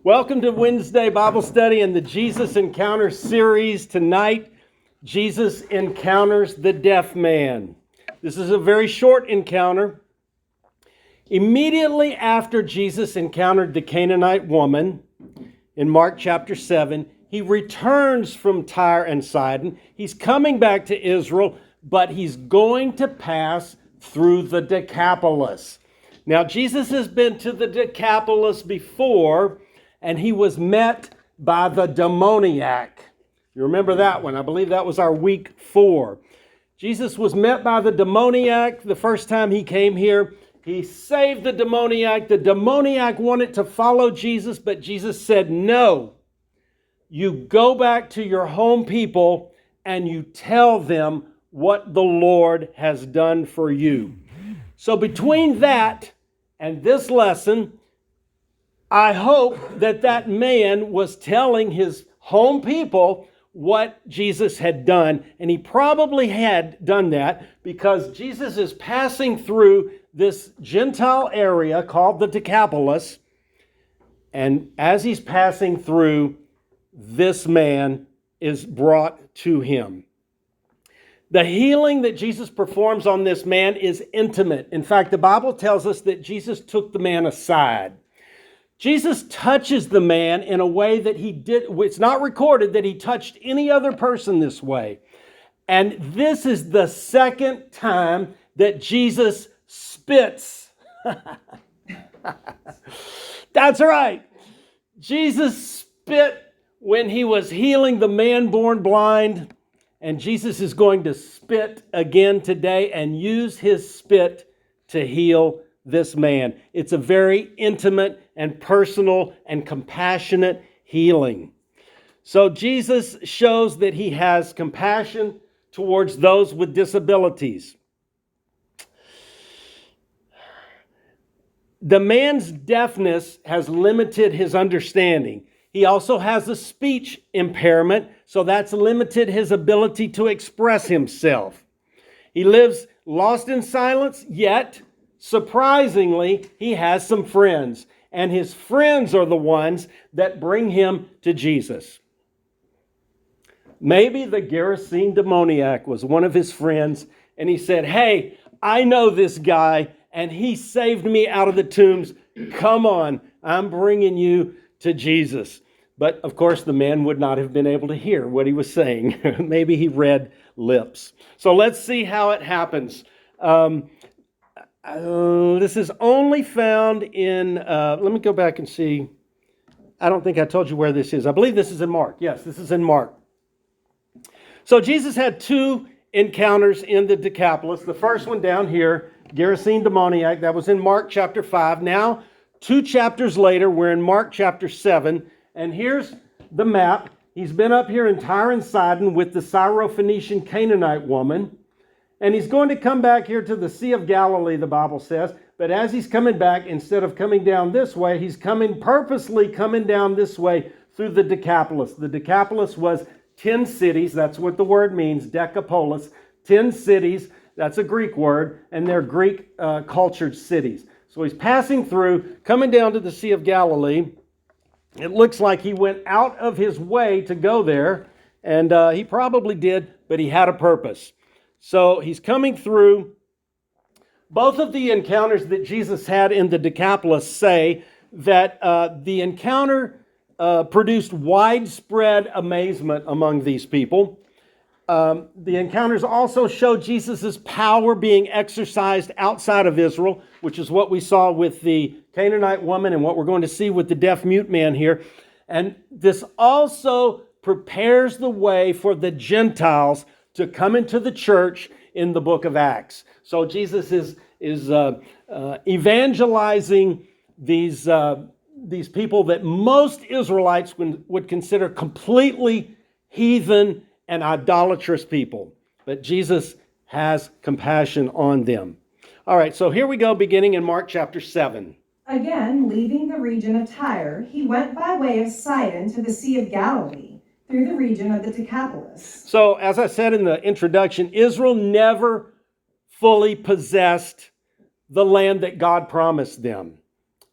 Welcome to Wednesday Bible Study in the Jesus Encounter series. Tonight, Jesus encounters the deaf man. This is a very short encounter. Immediately after Jesus encountered the Canaanite woman in Mark chapter 7, he returns from Tyre and Sidon. He's coming back to Israel, but he's going to pass through the Decapolis. Now, Jesus has been to the Decapolis before, and he was met by the demoniac. You remember that one? I believe that was our week 4. Jesus was met by the demoniac the first time he came here. He saved the demoniac. The demoniac wanted to follow Jesus, but Jesus said, no. You go back to your home people and you tell them what the Lord has done for you. So between that and this lesson, I hope that that man was telling his home people what Jesus had done. And he probably had done that because Jesus is passing through this Gentile area called the Decapolis. And as he's passing through, this man is brought to him. The healing that Jesus performs on this man is intimate. In fact, the Bible tells us that Jesus took the man aside. Jesus touches the man in a way that he did. It's not recorded that he touched any other person this way. And this is the second time that Jesus spits. That's right. Jesus spit when he was healing the man born blind. And Jesus is going to spit again today and use his spit to heal this man. It's a very intimate and personal and compassionate healing. So Jesus shows that he has compassion towards those with disabilities. The man's deafness has limited his understanding. He also has a speech impairment, so that's limited his ability to express himself. He lives lost in silence, yet surprisingly, he has some friends, and his friends are the ones that bring him to Jesus. Maybe the Gerasene demoniac was one of his friends, and he said, hey, I know this guy, and he saved me out of the tombs. Come on, I'm bringing you to Jesus. But of course, the man would not have been able to hear what he was saying. Maybe he read lips. So let's see how it happens. This is only found in, let me go back and see. I don't think I told you where this is. I believe this is in Mark. Yes, this is in Mark. So Jesus had 2 encounters in the Decapolis. The first one down here, Gerasene demoniac, that was in Mark chapter 5. Now, 2 chapters later, we're in Mark chapter 7. And here's the map. He's been up here in Tyre and Sidon with the Syrophoenician Canaanite woman. And he's going to come back here to the Sea of Galilee, the Bible says. But as he's coming back, instead of coming down this way, he's purposely coming down this way through the Decapolis. The Decapolis was 10 cities. That's what the word means, Decapolis. 10 cities. That's a Greek word. And they're Greek cultured cities. So he's passing through, coming down to the Sea of Galilee. It looks like he went out of his way to go there. And he probably did, but he had a purpose. So he's coming through. Both of the encounters that Jesus had in the Decapolis say that the encounter produced widespread amazement among these people. The encounters also show Jesus' power being exercised outside of Israel, which is what we saw with the Canaanite woman and what we're going to see with the deaf-mute man here. And this also prepares the way for the Gentiles to come into the church in the book of Acts. So Jesus is evangelizing these people that most Israelites would consider completely heathen and idolatrous people. But Jesus has compassion on them. All right, so here we go, beginning in Mark chapter 7. Again, leaving the region of Tyre, he went by way of Sidon to the Sea of Galilee, through the region of the Decapolis. So, as I said in the introduction, Israel never fully possessed the land that God promised them.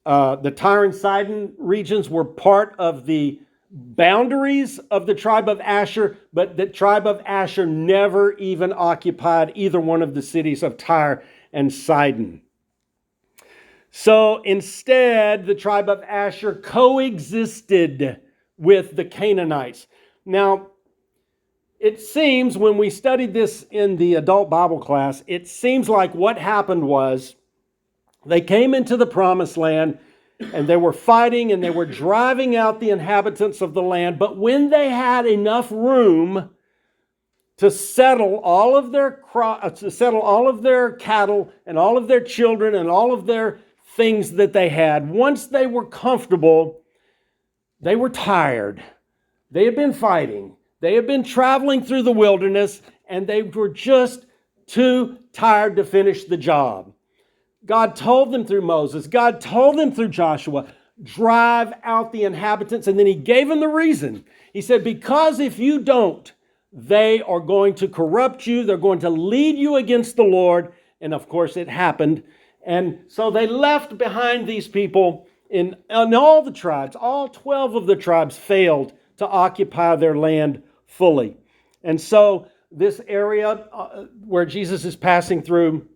The Tyre and Sidon regions were part of the boundaries of the tribe of Asher, but the tribe of Asher never even occupied either one of the cities of Tyre and Sidon. So instead, the tribe of Asher coexisted with the Canaanites. Now, it seems when we studied this in the adult Bible class, it seems like what happened was they came into the promised land and they were fighting and they were driving out the inhabitants of the land. But when they had enough room to settle all of their cattle and all of their children and all of their things that they had, once they were comfortable, they were tired. They had been fighting. They had been traveling through the wilderness, and they were just too tired to finish the job. God told them through Moses, God told them through Joshua, drive out the inhabitants, and then he gave them the reason. He said, because if you don't, they are going to corrupt you, they're going to lead you against the Lord, and of course it happened. And so they left behind these people in all the tribes. All 12 of the tribes failed to occupy their land fully. And so this area where Jesus is passing through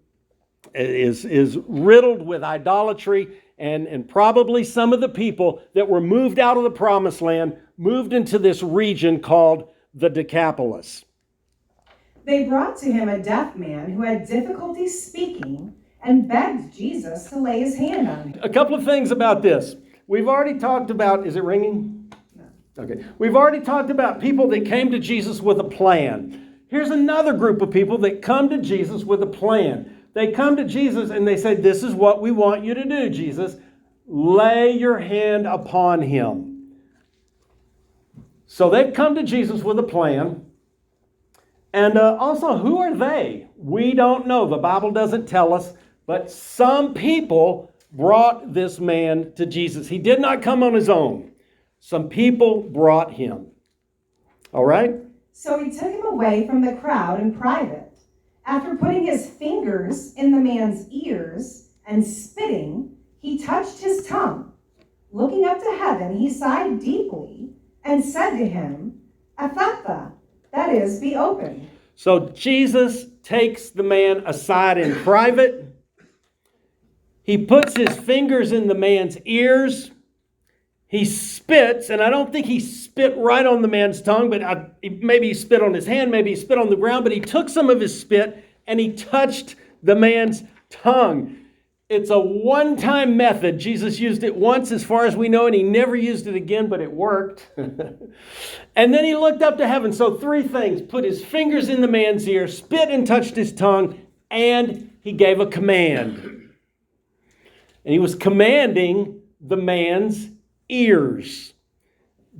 is riddled with idolatry, and probably some of the people that were moved out of the promised land moved into this region called the Decapolis. They brought to him a deaf man who had difficulty speaking and begged Jesus to lay his hand on him. A couple of things about this. We've already talked about, is it ringing? No. Okay. We've already talked about people that came to Jesus with a plan. Here's another group of people that come to Jesus with a plan. They come to Jesus and they say, this is what we want you to do, Jesus. Lay your hand upon him. So they've come to Jesus with a plan. And also, who are they? We don't know. The Bible doesn't tell us. But some people brought this man to Jesus. He did not come on his own. Some people brought him. All right? So he took him away from the crowd in private. After putting his fingers in the man's ears and spitting, he touched his tongue. Looking up to heaven, he sighed deeply and said to him, Ephphatha, that is, be open. So Jesus takes the man aside in private. He puts his fingers in the man's ears. He spits, and I don't think he spit right on the man's tongue, but maybe he spit on his hand, maybe he spit on the ground, but he took some of his spit and he touched the man's tongue. It's a one-time method. Jesus used it once as far as we know, and he never used it again, but it worked. And then he looked up to heaven. So 3 things: put his fingers in the man's ear, spit and touched his tongue, and he gave a command. And he was commanding the man's ears.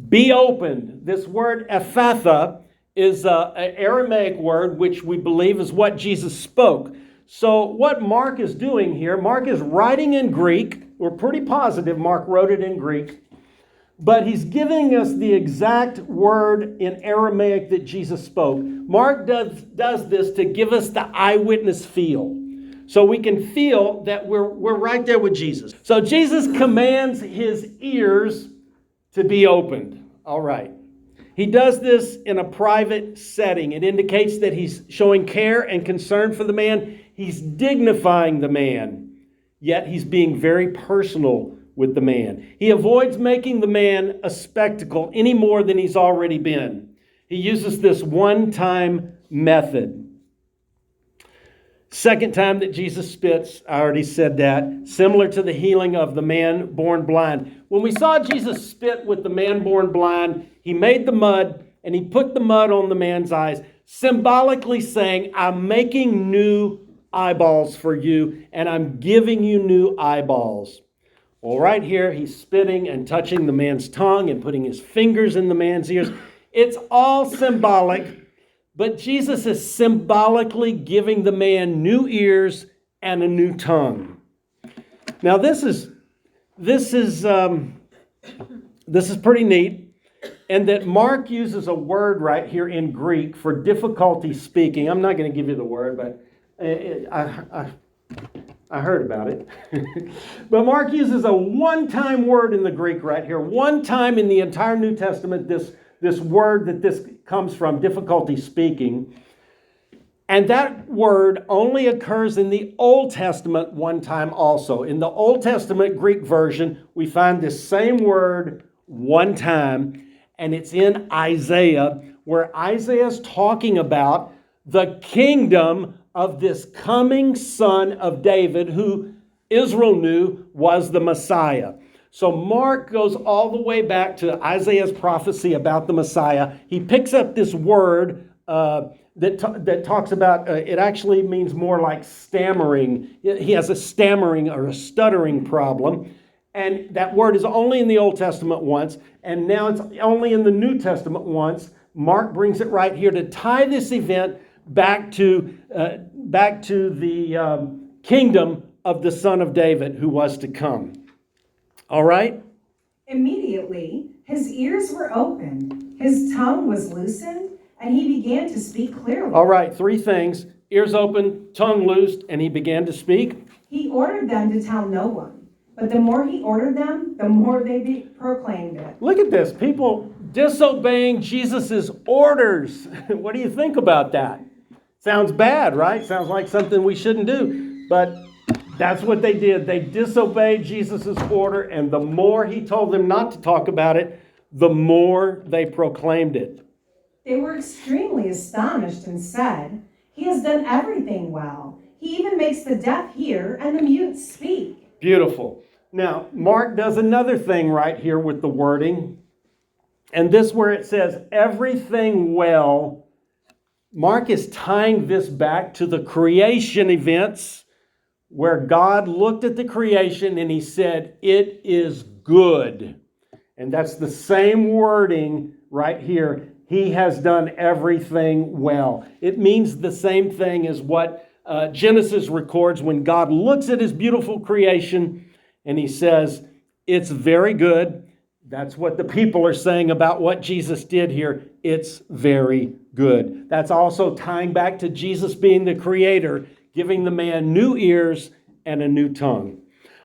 Be opened. This word Ephphatha is an Aramaic word which we believe is what Jesus spoke. So what Mark is doing here, Mark is writing in Greek. We're pretty positive Mark wrote it in Greek. But he's giving us the exact word in Aramaic that Jesus spoke. Mark does this to give us the eyewitness feel. So we can feel that we're right there with Jesus. So Jesus commands his ears to be opened. All right. He does this in a private setting. It indicates that he's showing care and concern for the man. He's dignifying the man, yet he's being very personal with the man. He avoids making the man a spectacle any more than he's already been. He uses this one-time method. Second time that Jesus spits, I already said that, similar to the healing of the man born blind. When we saw Jesus spit with the man born blind, he made the mud and he put the mud on the man's eyes, symbolically saying, I'm making new eyeballs for you and I'm giving you new eyeballs. Well, right here, he's spitting and touching the man's tongue and putting his fingers in the man's ears. It's all symbolic. But Jesus is symbolically giving the man new ears and a new tongue. Now this is pretty neat, and that Mark uses a word right here in Greek for difficulty speaking. I'm not going to give you the word, but I heard about it. But Mark uses a one-time word in the Greek right here. One time in the entire New Testament, this word that this comes from, difficulty speaking. And that word only occurs in the Old Testament one time also. In the Old Testament Greek version, we find this same word one time, and it's in Isaiah, where Isaiah is talking about the kingdom of this coming son of David, who Israel knew was the Messiah. So Mark goes all the way back to Isaiah's prophecy about the Messiah. He picks up this word that talks about, it actually means more like stammering. He has a stammering or a stuttering problem. And that word is only in the Old Testament once, and now it's only in the New Testament once. Mark brings it right here to tie this event back to the kingdom of the Son of David who was to come. All right? Immediately, his ears were opened, his tongue was loosened, and he began to speak clearly. All right, three things. Ears open, tongue loosed, and he began to speak. He ordered them to tell no one, but the more he ordered them, the more they proclaimed it. Look at this. People disobeying Jesus' orders. What do you think about that? Sounds bad, right? Sounds like something we shouldn't do. But that's what they did. They disobeyed Jesus' order, and the more he told them not to talk about it, the more they proclaimed it. They were extremely astonished and said, "He has done everything well. He even makes the deaf hear and the mute speak." Beautiful. Now, Mark does another thing right here with the wording. And this where it says, everything well, Mark is tying this back to the creation events where God looked at the creation and he said, it is good. And that's the same wording right here. He has done everything well. It means the same thing as what Genesis records when God looks at his beautiful creation and he says, it's very good. That's what the people are saying about what Jesus did here. It's very good. That's also tying back to Jesus being the creator, giving the man new ears and a new tongue.